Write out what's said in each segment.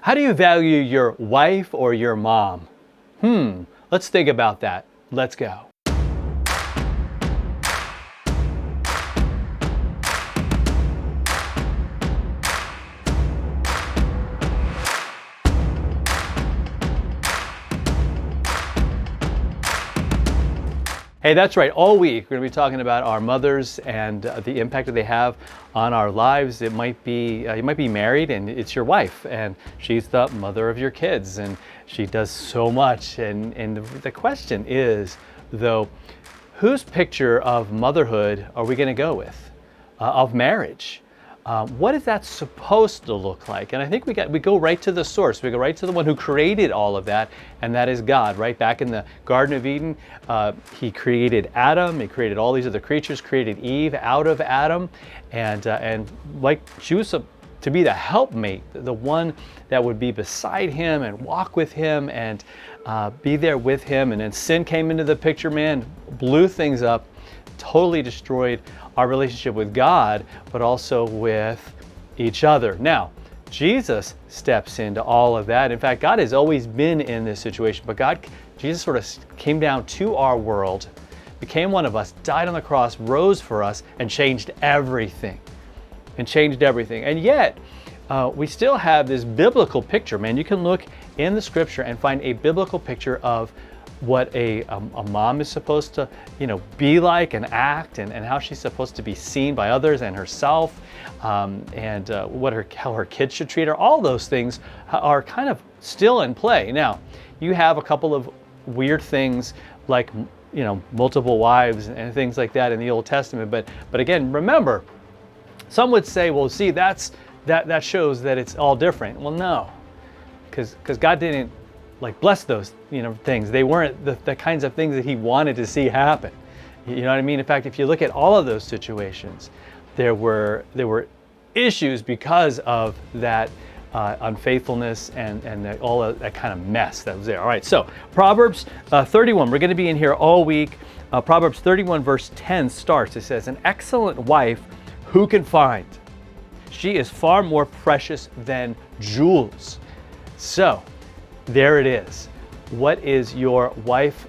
How do you value your wife or your mom? Let's think about that. Let's go. Hey, that's right. All week we're going to be talking about our mothers and the impact that they have on our lives. It might be you might be married and it's your wife, and she's the mother of your kids, and she does so much. And the question is, though, whose picture of motherhood are we going to go with, of marriage? What is that supposed to look like? And I think we go right to the source. We go right to the one who created all of that, and that is God. Right back in the Garden of Eden, He created Adam. He created all these other creatures. Created Eve out of Adam, and like she was to be the helpmate, the one that would be beside him and walk with him and be there with him. And then sin came into the picture, man, blew things up, totally destroyed our relationship with God, but also with each other. Now, Jesus steps into all of that. In fact, God has always been in this situation, but Jesus sort of came down to our world, became one of us, died on the cross, rose for us, and changed everything. And yet, we still have this biblical picture, man. You can look in the scripture and find a biblical picture of what a mom is supposed to, be like and act, and how she's supposed to be seen by others and herself, and how her kids should treat her. All those things are kind of still in play. Now, you have a couple of weird things like, multiple wives and things like that in the Old Testament. But again, remember, some would say, well, see, that shows that it's all different. Well, no, because God didn't bless those things. They weren't the kinds of things that He wanted to see happen. You know what I mean? In fact, if you look at all of those situations, there were issues because of that unfaithfulness and all of that kind of mess that was there. All right, so Proverbs 31. We're going to be in here all week. Proverbs 31 verse 10 starts. It says, "An excellent wife who can find? She is far more precious than jewels." So there it is. What is your wife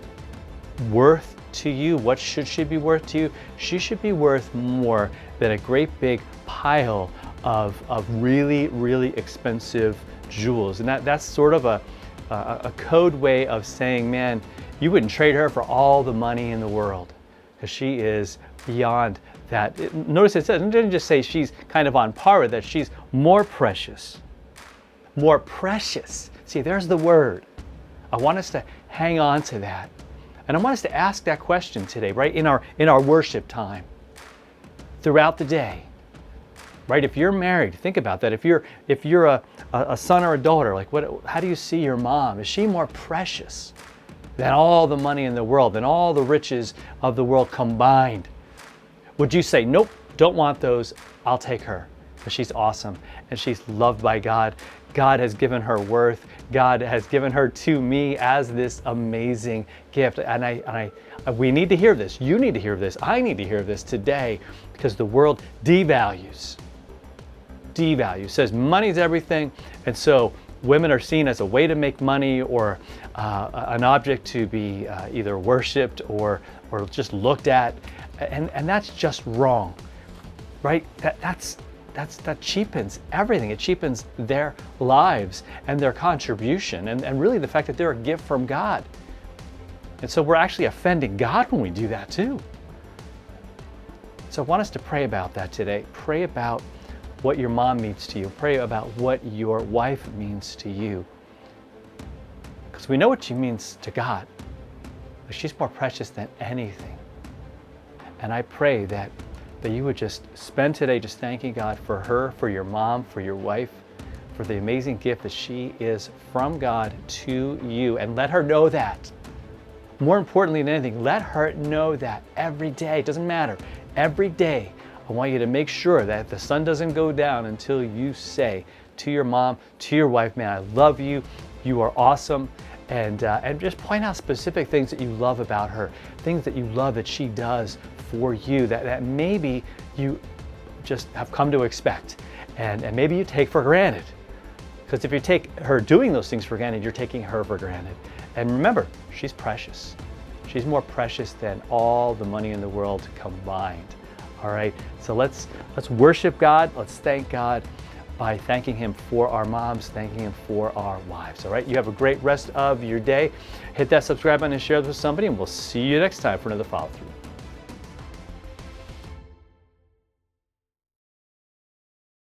worth to you? What should she be worth to you? She should be worth more than a great big pile of really, really expensive jewels. And that's sort of a code way of saying, man, you wouldn't trade her for all the money in the world, because she is beyond that. Notice it doesn't just say she's kind of on par with that. She's more precious. More precious. See, there's the word. I want us to hang on to that. And I want us to ask that question today, right? In our worship time. Throughout the day. Right? If you're married, think about that. If you're a son or a daughter, how do you see your mom? Is she more precious than all the money in the world, than all the riches of the world combined? Would you say, nope, don't want those, I'll take her, because she's awesome and she's loved by God. God has given her worth. God has given her to me as this amazing gift. And we need to hear this. You need to hear this. I need to hear this today, because the world devalues, says money's everything. And so women are seen as a way to make money, or an object to be either worshipped or just looked at. And that's just wrong, right? That cheapens everything. It cheapens their lives and their contribution, and really the fact that they're a gift from God. And so we're actually offending God when we do that too. So I want us to pray about that today. Pray about what your mom means to you. Pray about what your wife means to you. Because we know what she means to God. But she's more precious than anything. And I pray that you would just spend today just thanking God for her, for your mom, for your wife, for the amazing gift that she is from God to you. And let her know that. More importantly than anything, let her know that every day. It doesn't matter. Every day, I want you to make sure that the sun doesn't go down until you say to your mom, to your wife, man, I love you. You are awesome. And just point out specific things that you love about her, things that you love that she does for you, that maybe you just have come to expect, and maybe you take for granted. Because if you take her doing those things for granted, you're taking her for granted. And remember, she's precious. She's more precious than all the money in the world combined. All right, so let's worship God. Let's thank God by thanking Him for our moms, thanking Him for our wives. All right, you have a great rest of your day. Hit that subscribe button and share this with somebody, and we'll see you next time for another follow through.